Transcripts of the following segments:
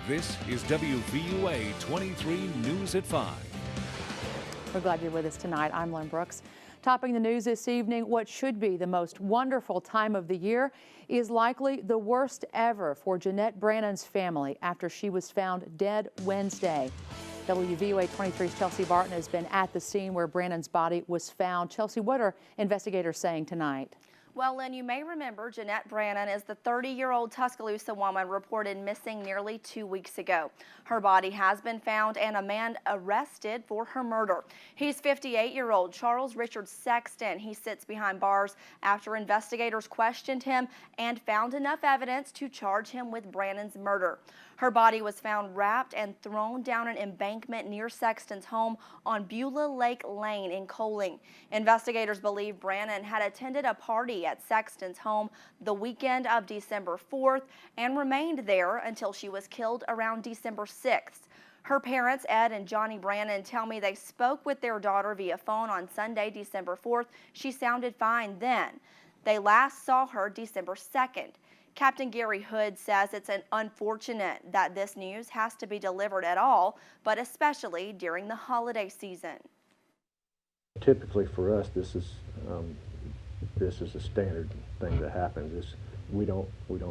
This is WVUA 23 News at 5. We're glad you're with us tonight. I'm Lynn Brooks. Topping the news this evening, what should be the most wonderful time of the year is likely the worst ever for Jeanette Brannon's family after she was found dead Wednesday. WVUA 23's Chelsea Barton has been at the scene where Brannon's body was found. Chelsea, what are investigators saying tonight? Well, Lynn, you may remember Jeanette Brannon is the 30-year-old Tuscaloosa woman reported missing nearly 2 weeks ago. Her body has been found and a man arrested for her murder. He's 58-year-old Charles Richard Sexton. He sits behind bars after investigators questioned him and found enough evidence to charge him with Brannon's murder. Her body was found wrapped and thrown down an embankment near Sexton's home on Beulah Lake Lane in Coaling. Investigators believe Brannon had attended a party at Sexton's home the weekend of December 4th and remained there until she was killed around December 6th. Her parents, Ed and Johnny Brannon, tell me they spoke with their daughter via phone on Sunday, December 4th. She sounded fine then. They last saw her December 2nd. Captain Gary Hood says it's unfortunate that this news has to be delivered at all, but especially during the holiday season. Typically for us, this is a standard thing that happens. We don't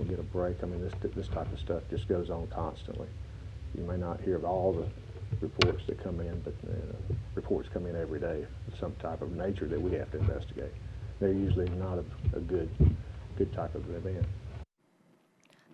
get a break. I mean, this type of stuff just goes on constantly. You may not hear of all the reports that come in, but reports come in every day of some type of nature that we have to investigate. They're usually not a good type of event.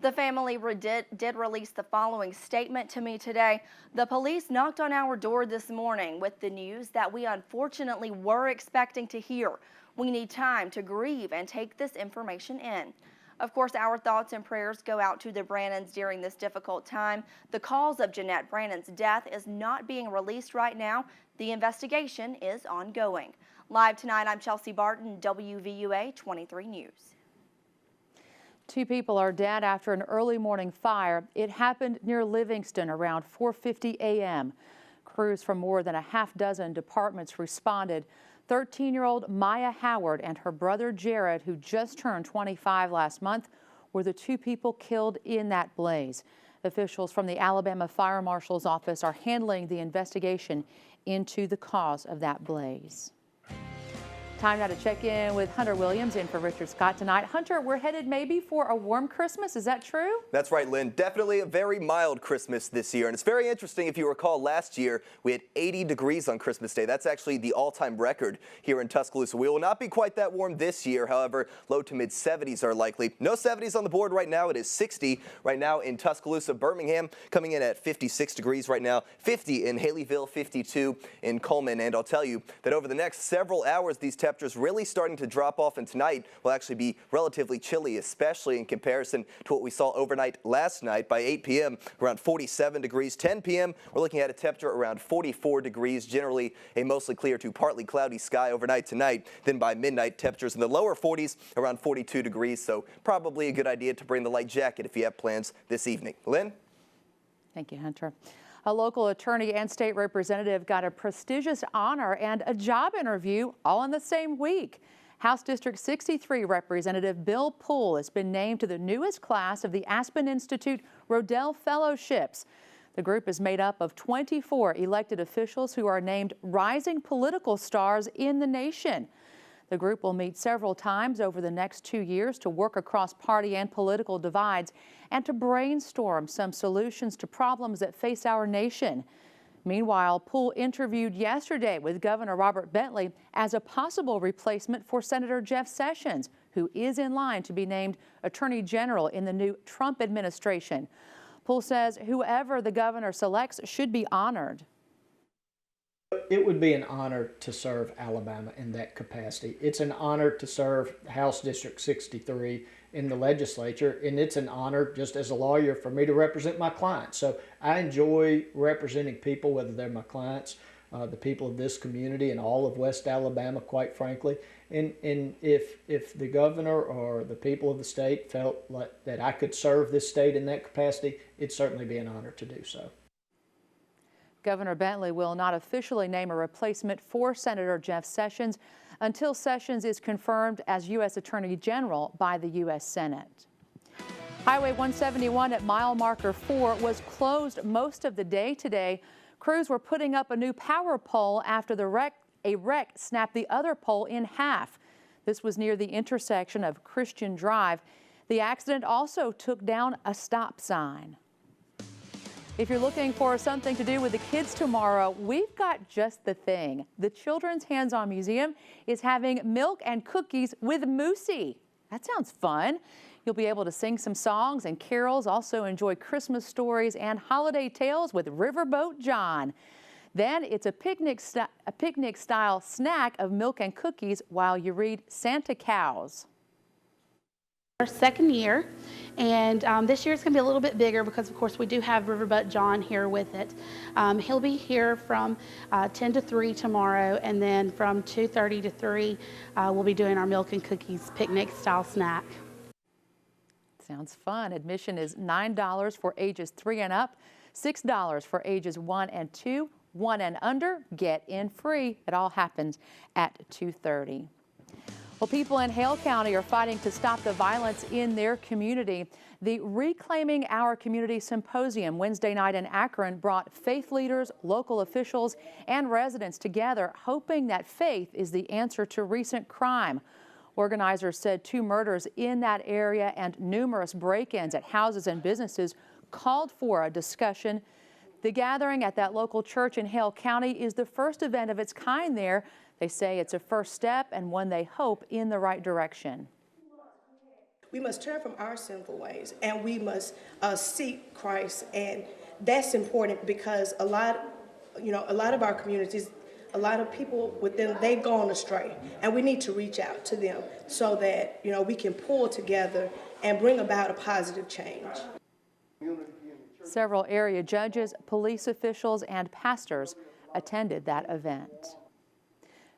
The family did release the following statement to me today. The police knocked on our door this morning with the news that we unfortunately were expecting to hear. We need time to grieve and take this information in. Of course, our thoughts and prayers go out to the Brannons during this difficult time. The cause of Jeanette Brannon's death is not being released right now. The investigation is ongoing. Live tonight, I'm Chelsea Barton, WVUA 23 News. 2 people are dead after an early morning fire. It happened near Livingston around 4:50 a.m. Crews from more than a half dozen departments responded. 13-year-old Maya Howard and her brother Jared, who just turned 25 last month, were the 2 people killed in that blaze. Officials from the Alabama Fire Marshal's office are handling the investigation into the cause of that blaze. Time now to check in with Hunter Williams in for Richard Scott tonight. Hunter, we're headed maybe for a warm Christmas. Is that true? That's right, Lynn. Definitely a very mild Christmas this year. And it's very interesting. If you recall, last year we had 80 degrees on Christmas Day. That's actually the all-time record here in Tuscaloosa. We will not be quite that warm this year. However, low to mid 70s are likely. No 70s on the board right now. It is 60 right now in Tuscaloosa. Birmingham coming in at 56 degrees right now. 50 in Haleyville, 52 in Coleman. And I'll tell you that over the next several hours, these temperatures really starting to drop off, and tonight will actually be relatively chilly, especially in comparison to what we saw overnight last night. By 8 p.m. around 47 degrees. 10 p.m. we're looking at a temperature around 44 degrees. Generally a mostly clear to partly cloudy sky overnight tonight. Then by midnight, temperatures in the lower 40s around 42 degrees. So probably a good idea to bring the light jacket if you have plans this evening. Lynn? Thank you, Hunter. A local attorney and state representative got a prestigious honor and a job interview all in the same week. House District 63 Representative Bill Poole has been named to the newest class of the Aspen Institute Rodell Fellowships. The group is made up of 24 elected officials who are named rising political stars in the nation. The group will meet several times over the next 2 years to work across party and political divides and to brainstorm some solutions to problems that face our nation. Meanwhile, Poole interviewed yesterday with Governor Robert Bentley as a possible replacement for Senator Jeff Sessions, who is in line to be named Attorney General in the new Trump administration. Poole says whoever the governor selects should be honored. It would be an honor to serve Alabama in that capacity. It's an honor to serve House District 63 in the legislature, and it's an honor just as a lawyer for me to represent my clients. So I enjoy representing people, whether they're my clients, the people of this community and all of West Alabama, quite frankly. And if the governor or the people of the state felt like that I could serve this state in that capacity, it'd certainly be an honor to do so. Governor Bentley will not officially name a replacement for Senator Jeff Sessions until Sessions is confirmed as U.S. Attorney General by the U.S. Senate. Highway 171 at mile marker 4 was closed most of the day today. Crews were putting up a new power pole after a wreck snapped the other pole in half. This was near the intersection of Christian Drive. The accident also took down a stop sign. If you're looking for something to do with the kids tomorrow, we've got just the thing. The Children's Hands-On Museum is having milk and cookies with Moosey. That sounds fun. You'll be able to sing some songs and carols, also enjoy Christmas stories and holiday tales with Riverboat John. Then it's a picnic-style snack of milk and cookies while you read Santa Cows. Our second year, and this year it's going to be a little bit bigger because, of course, we do have Riverboat John here with it. He'll be here from 10 to 3 tomorrow, and then from 2:30 to 3, we'll be doing our milk and cookies picnic-style snack. Sounds fun. Admission is $9 for ages 3 and up, $6 for ages 1 and 2. 1 and under get in free. It all happens at 2:30. Well, people in Hale County are fighting to stop the violence in their community. The Reclaiming Our Community Symposium Wednesday night in Akron brought faith leaders, local officials, and residents together, hoping that faith is the answer to recent crime. Organizers said 2 murders in that area and numerous break-ins at houses and businesses called for a discussion. The gathering at that local church in Hale County is the first event of its kind there. They say it's a first step and one they hope in the right direction. We must turn from our sinful ways and we must seek Christ, and that's important because a lot of our communities, a lot of people within, they've gone astray, and we need to reach out to them so that we can pull together and bring about a positive change. Several area judges, police officials, and pastors attended that event.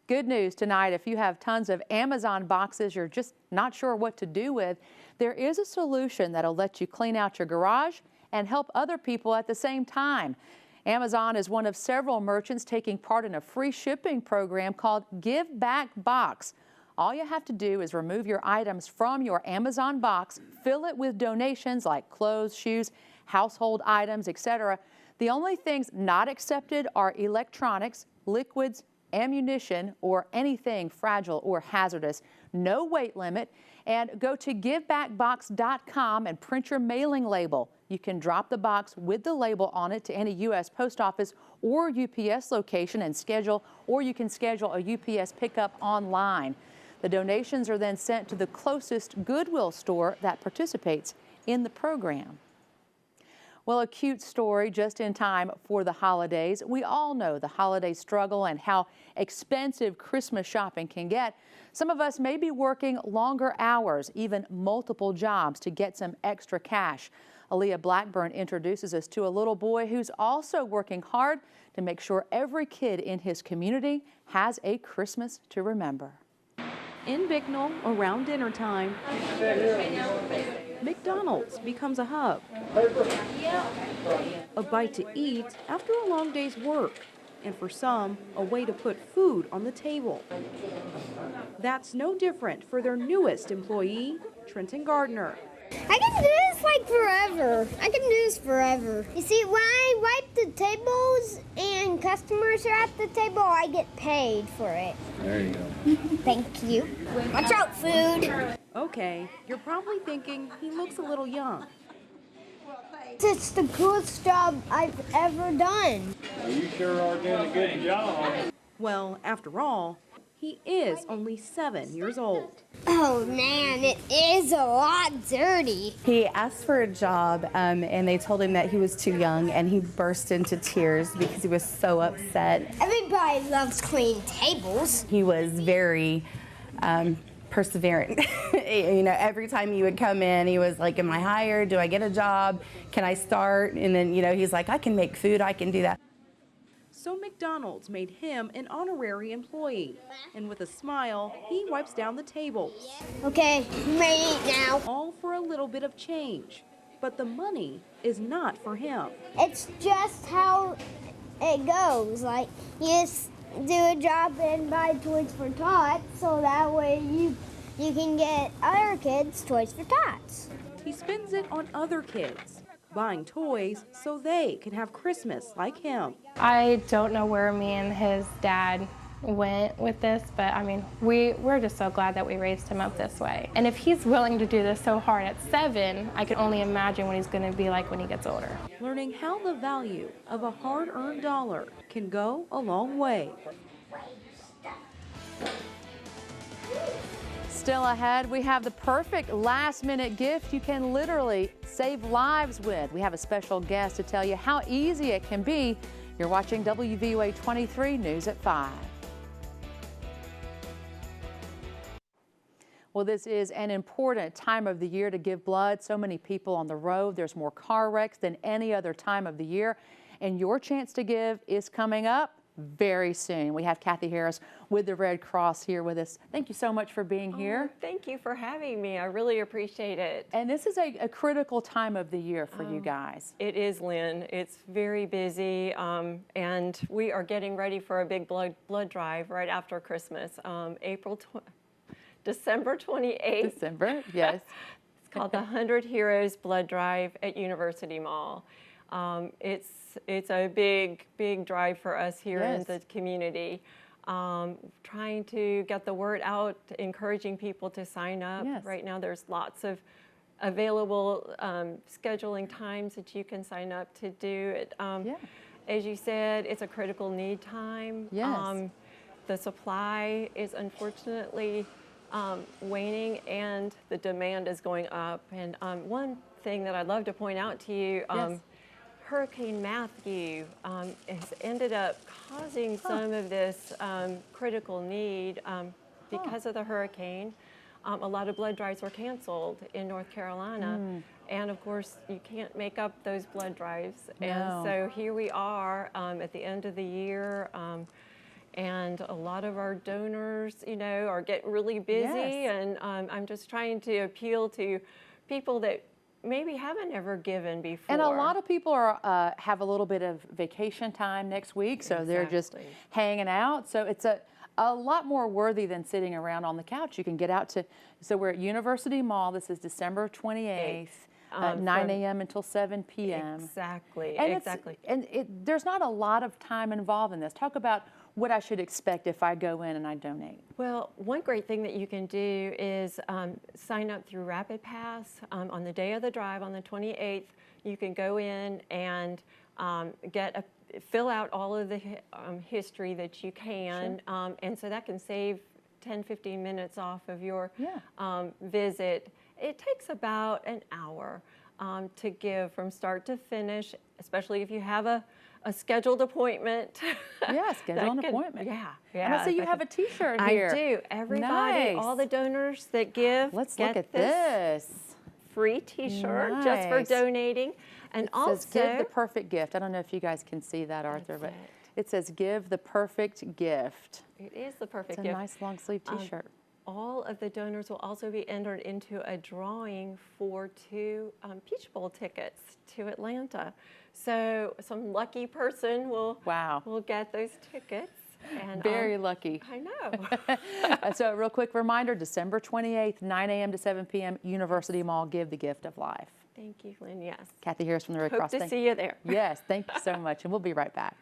Good news tonight, if you have tons of Amazon boxes you're just not sure what to do with, there is a solution that'll let you clean out your garage and help other people at the same time. Amazon is one of several merchants taking part in a free shipping program called Give Back Box. All you have to do is remove your items from your Amazon box, fill it with donations like clothes, shoes, household items, etc. The only things not accepted are electronics, liquids, ammunition, or anything fragile or hazardous. No weight limit. And go to givebackbox.com and print your mailing label. You can drop the box with the label on it to any U.S. post office or UPS location and schedule, or you can schedule a UPS pickup online. The donations are then sent to the closest Goodwill store that participates in the program. Well, a cute story just in time for the holidays. We all know the holiday struggle and how expensive Christmas shopping can get. Some of us may be working longer hours, even multiple jobs, to get some extra cash. Aaliyah Blackburn introduces us to a little boy who's also working hard to make sure every kid in his community has a Christmas to remember. In Bicknell, around dinner time, McDonald's becomes a hub. A bite to eat after a long day's work, and for some, a way to put food on the table. That's no different for their newest employee, Trenton Gardner. I can do this like forever. I can do this forever. You see, when I wipe the tables and customers are at the table, I get paid for it. There you go. Thank you. Watch out, food. Okay, you're probably thinking he looks a little young. It's the coolest job I've ever done. You sure are doing a good job. Well, after all, he is only 7 years old. Oh man, it is a lot dirty. He asked for a job and they told him that he was too young, and he burst into tears because he was so upset. Everybody loves clean tables. He was very perseverant. Every time he would come in, he was like, am I hired? Do I get a job? Can I start? And then, he's like, I can make food, I can do that. So McDonald's made him an honorary employee, and with a smile, he wipes down the tables. Okay, I'm ready to eat now. All for a little bit of change, but the money is not for him. It's just how it goes. Like, you just do a job and buy toys for tots, so that way you can get other kids toys for tots. he spends it on other kids, buying toys so they can have Christmas like him. I don't know where me and his dad went with this, but I mean, we're just so glad that we raised him up this way. And if he's willing to do this so hard at 7, I can only imagine what he's going to be like when he gets older. Learning how the value of a hard-earned dollar can go a long way. Still ahead, we have the perfect last-minute gift you can literally save lives with. We have a special guest to tell you how easy it can be. You're watching WVUA 23 News at 5. Well, this is an important time of the year to give blood. So many people on the road. There's more car wrecks than any other time of the year. And your chance to give is coming up very soon. We have Kathy Harris with the Red Cross here with us. Thank you so much for being here. Thank you for having me. I really appreciate it. And this is a critical time of the year for you guys. It is, Lynn. It's very busy, and we are getting ready for a big blood drive right after Christmas, December 28th. December, yes. It's called the 100 Heroes Blood Drive at University Mall. It's a big drive for us here in the community. Trying to get the word out, encouraging people to sign up. Yes. Right now there's lots of available scheduling times that you can sign up to do it. As you said, it's a critical need time. Yes. The supply is unfortunately waning and the demand is going up. And one thing that I'd love to point out to you, Hurricane Matthew has ended up causing some of this critical need because of the hurricane. A lot of blood drives were canceled in North Carolina. And of course, you can't make up those blood drives. No. And so here we are at the end of the year. And a lot of our donors, are getting really busy. And I'm just trying to appeal to people that maybe haven't ever given before. And a lot of people are have a little bit of vacation time next week, so they're just hanging out. So it's a lot more worthy than sitting around on the couch. You can get out to, so we're at University Mall. This is December 28th. 9 a.m. until 7 p.m. Exactly, and exactly. There's not a lot of time involved in this. Talk about what I should expect if I go in and I donate. Well, one great thing that you can do is sign up through Rapid Pass. On the day of the drive, on the 28th, you can go in and fill out all of the history that you can, and so that can save 10-15 minutes off of your visit. It takes about an hour to give from start to finish, especially if you have a scheduled appointment. Yeah, schedule an appointment. Yeah. And I see you have a T-shirt here. I do. Everybody, all the donors that give, let's look at this free T-shirt just for donating. And also, says, give the perfect gift. I don't know if you guys can see that, Arthur, but it says, give the perfect gift. It is the perfect gift. It's a nice long sleeve T-shirt. All of the donors will also be entered into a drawing for 2 Peach Bowl tickets to Atlanta. So some lucky person will get those tickets. And, very lucky. I know. So a real quick reminder, December 28th, 9 a.m. to 7 p.m., University Mall, give the gift of life. Thank you, Lynn, yes. Kathy Harris from the Red Cross. Hope to see you there. Yes, thank you so much, and we'll be right back.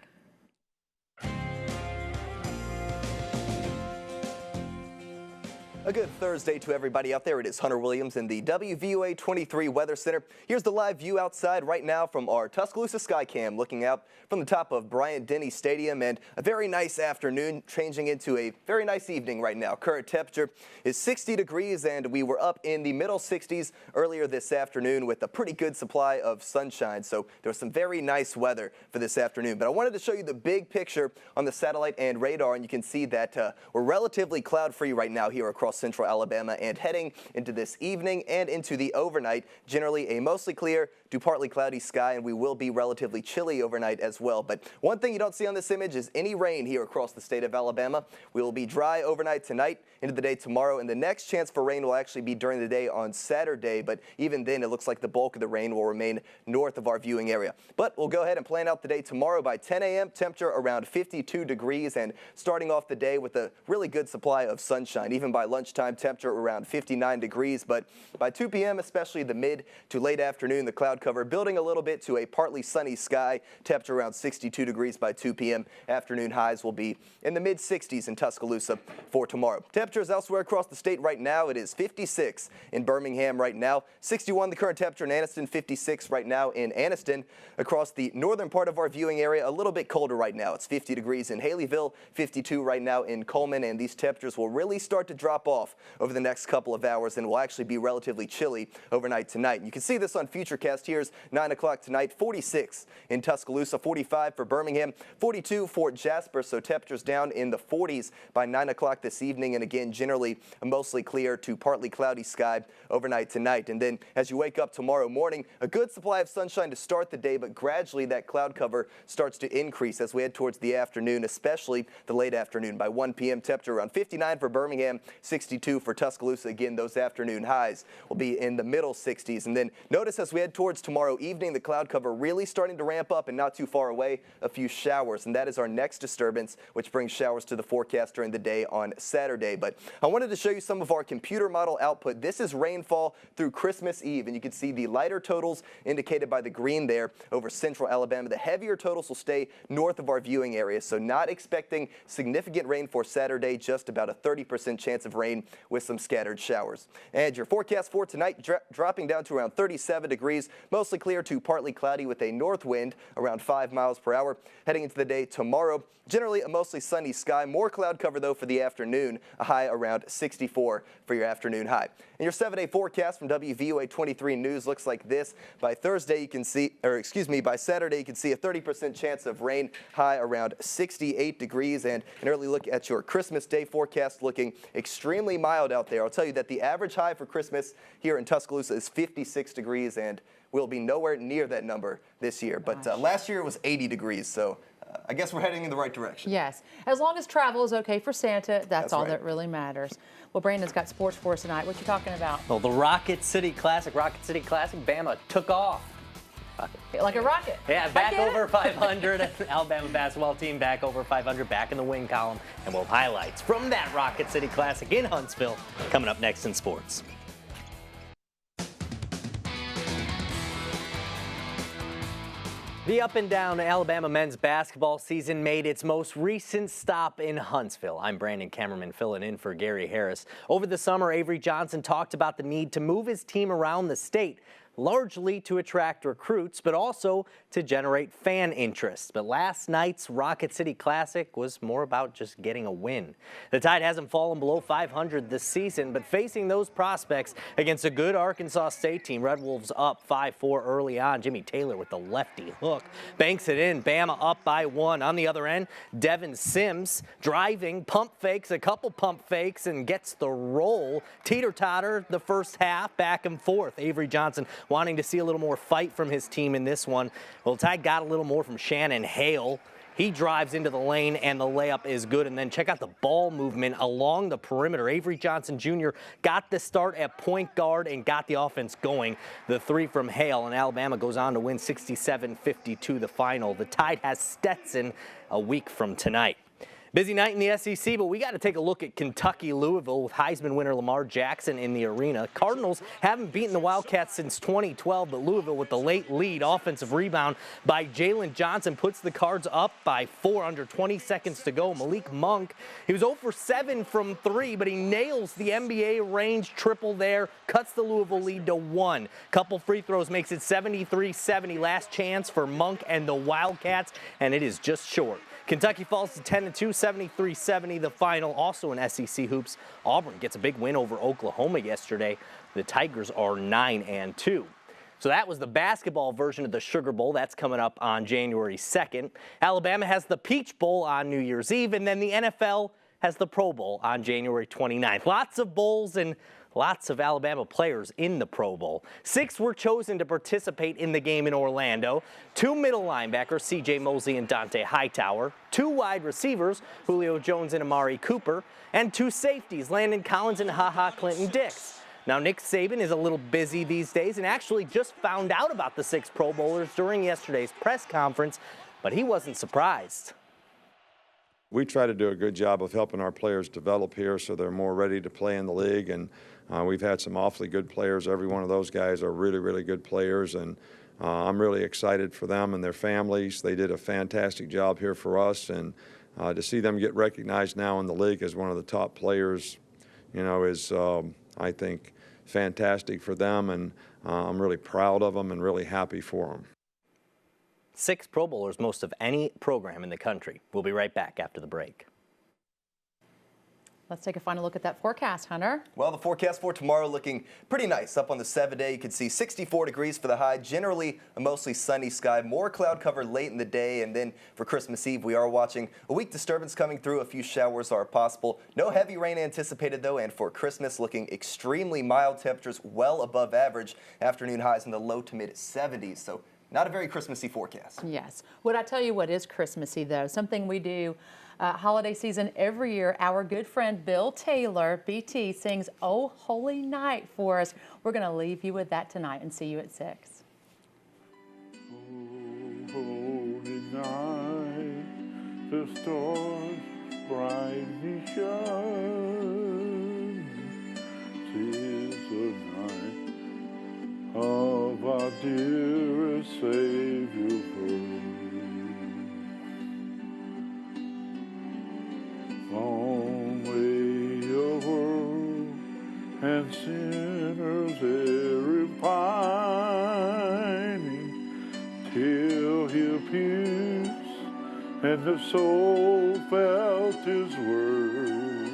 A good Thursday to everybody out there. It is Hunter Williams in the WVUA 23 Weather Center. Here's the live view outside right now from our Tuscaloosa Skycam, looking out from the top of Bryant-Denny Stadium, and a very nice afternoon changing into a very nice evening right now. Current temperature is 60 degrees, and we were up in the middle 60s earlier this afternoon with a pretty good supply of sunshine. So there was some very nice weather for this afternoon. But I wanted to show you the big picture on the satellite and radar, and you can see that we're relatively cloud-free right now here across central Alabama, and heading into this evening and into the overnight, generally a mostly clear to partly cloudy sky, and we will be relatively chilly overnight as well. But one thing you don't see on this image is any rain here across the state of Alabama. We will be dry overnight tonight, into the day tomorrow, and the next chance for rain will actually be during the day on Saturday. But even then, it looks like the bulk of the rain will remain north of our viewing area. But we'll go ahead and plan out the day tomorrow. By 10 a.m., temperature around 52 degrees, and starting off the day with a really good supply of sunshine. Even by lunchtime, temperature around 59 degrees. But by 2 p.m., especially the mid to late afternoon, the cloud cover building a little bit to a partly sunny sky. Temperature around 62 degrees by 2 p.m. Afternoon highs will be in the mid-60s in Tuscaloosa for tomorrow. Temperatures elsewhere across the state right now, it is 56 in Birmingham right now, 61 the current temperature in Anniston, 56 right now in Anniston. Across the northern part of our viewing area, a little bit colder right now. It's 50 degrees in Haleyville, 52 right now in Coleman, and these temperatures will really start to drop off over the next couple of hours and will actually be relatively chilly overnight tonight. You can see this on Futurecast. Here's 9 o'clock tonight, 46 in Tuscaloosa, 45 for Birmingham, 42 for Jasper, so temperatures down in the 40s by 9 o'clock this evening, and again, generally a mostly clear to partly cloudy sky overnight tonight. And then as you wake up tomorrow morning, a good supply of sunshine to start the day, but gradually that cloud cover starts to increase as we head towards the afternoon, especially the late afternoon. By 1 p.m., temperature around 59 for Birmingham, 62 for Tuscaloosa. Again, those afternoon highs will be in the middle 60s. And then notice as we head towards tomorrow evening, the cloud cover really starting to ramp up, and not too far away, a few showers. And that is our next disturbance, which brings showers to the forecast during the day on Saturday. But I wanted to show you some of our computer model output. This is rainfall through Christmas Eve, and you can see the lighter totals indicated by the green there over central Alabama. The heavier totals will stay north of our viewing area, so not expecting significant rain for Saturday, just about a 30% chance of rain with some scattered showers. And your forecast for tonight dropping down to around 37 degrees, mostly clear to partly cloudy with a north wind around 5 miles per hour. Heading into the day tomorrow, generally a mostly sunny sky, more cloud cover though for the afternoon, a high around 64 for your afternoon high. And your 7-day forecast from WVUA 23 News looks like this. By Thursday, you can see, by Saturday, you can see a 30% chance of rain, high around 68 degrees. And an early look at your Christmas Day forecast looking extremely mild out there. I'll tell you that the average high for Christmas here in Tuscaloosa is 56 degrees, and we'll be nowhere near that number this year. But last year it was 80 degrees, so I guess we're heading in the right direction. Yes, as long as travel is okay for Santa, that's all right. that really matters. Well, Brandon's got sports for us tonight. What you talking about? Well, the Rocket City Classic, Bama took off. Like a rocket. Yeah, back over 500. Alabama basketball team back over 500, back in the win column. And we'll have highlights from that Rocket City Classic in Huntsville coming up next in sports. The up and down Alabama men's basketball season made its most recent stop in Huntsville. I'm Brandon Cameraman filling in for Gary Harris. Over the summer, Avery Johnson talked about the need to move his team around the state, largely to attract recruits, but also to generate fan interest. But last night's Rocket City Classic was more about just getting a win. The Tide hasn't fallen below 500 this season, but facing those prospects against a good Arkansas State team, Red Wolves up 5-4 early on. Jimmy Taylor with the lefty hook banks it in. Bama up by 1. On the other end, Devin Sims driving, pump fakes, a couple pump fakes, and gets the roll. Teeter-totter the first half, back and forth. Avery Johnson wanting to see a little more fight from his team in this one. Well, Tide got a little more from Shannon Hale. He drives into the lane, and the layup is good. And then check out the ball movement along the perimeter. Avery Johnson Jr. got the start at point guard and got the offense going. The three from Hale, and Alabama goes on to win 67-52 the final. The Tide has Stetson a week from tonight. Busy night in the SEC, but we got to take a look at Kentucky-Louisville with Heisman winner Lamar Jackson in the arena. Cardinals haven't beaten the Wildcats since 2012, but Louisville with the late lead. Offensive rebound by Jalen Johnson puts the Cards up by 4 under 20 seconds to go. Malik Monk, he was 0 for 7 from 3, but he nails the NBA range triple there, cuts the Louisville lead to 1. Couple free throws makes it 73-70. Last chance for Monk and the Wildcats, and it is just short. Kentucky falls to 10-2, 73-70 the final. Also in SEC hoops, Auburn gets a big win over Oklahoma yesterday. The Tigers are 9-2. So that was the basketball version of the Sugar Bowl. That's coming up on January 2nd. Alabama has the Peach Bowl on New Year's Eve, and then the NFL has the Pro Bowl on January 29th. Lots of bowls and Lots of Alabama players in the Pro Bowl. 6 were chosen to participate in the game in Orlando. 2 middle linebackers, C.J. Mosley and Dante Hightower. 2 wide receivers, Julio Jones and Amari Cooper. And 2 safeties, Landon Collins and HaHa Clinton Dix. Now, Nick Saban is a little busy these days and actually just found out about the 6 Pro Bowlers during yesterday's press conference, but he wasn't surprised. We try to do a good job of helping our players develop here so they're more ready to play in the league, and we've had some awfully good players. Every one of those guys are really, really good players, and I'm really excited for them and their families. They did a fantastic job here for us, and to see them get recognized now in the league as one of the top players, you know, is, I think, fantastic for them, and I'm really proud of them and really happy for them. 6 Pro Bowlers, most of any program in the country. We'll be right back after the break. Let's take a final look at that forecast, Hunter. Well, the forecast for tomorrow looking pretty nice. Up on the 7-day, you can see 64 degrees for the high. Generally a mostly sunny sky. More cloud cover late in the day. And then for Christmas Eve, we are watching a weak disturbance coming through. A few showers are possible. No heavy rain anticipated, though. And for Christmas, looking extremely mild temperatures, well above average. Afternoon highs in the low to mid 70s. So not a very Christmassy forecast. Yes. Would I tell you what is Christmassy, though? Something we do holiday season every year. Our good friend Bill Taylor, BT, sings "Oh Holy Night" for us. We're going to leave you with that tonight and see you at 6. Oh, holy night, the stars brightly shine. 'Tis the night of our dearest Savior birth. Long lay the world and sinners there pining, till he pierced and the soul felt his word.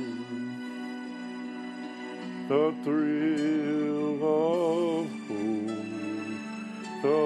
The thrill of hope, the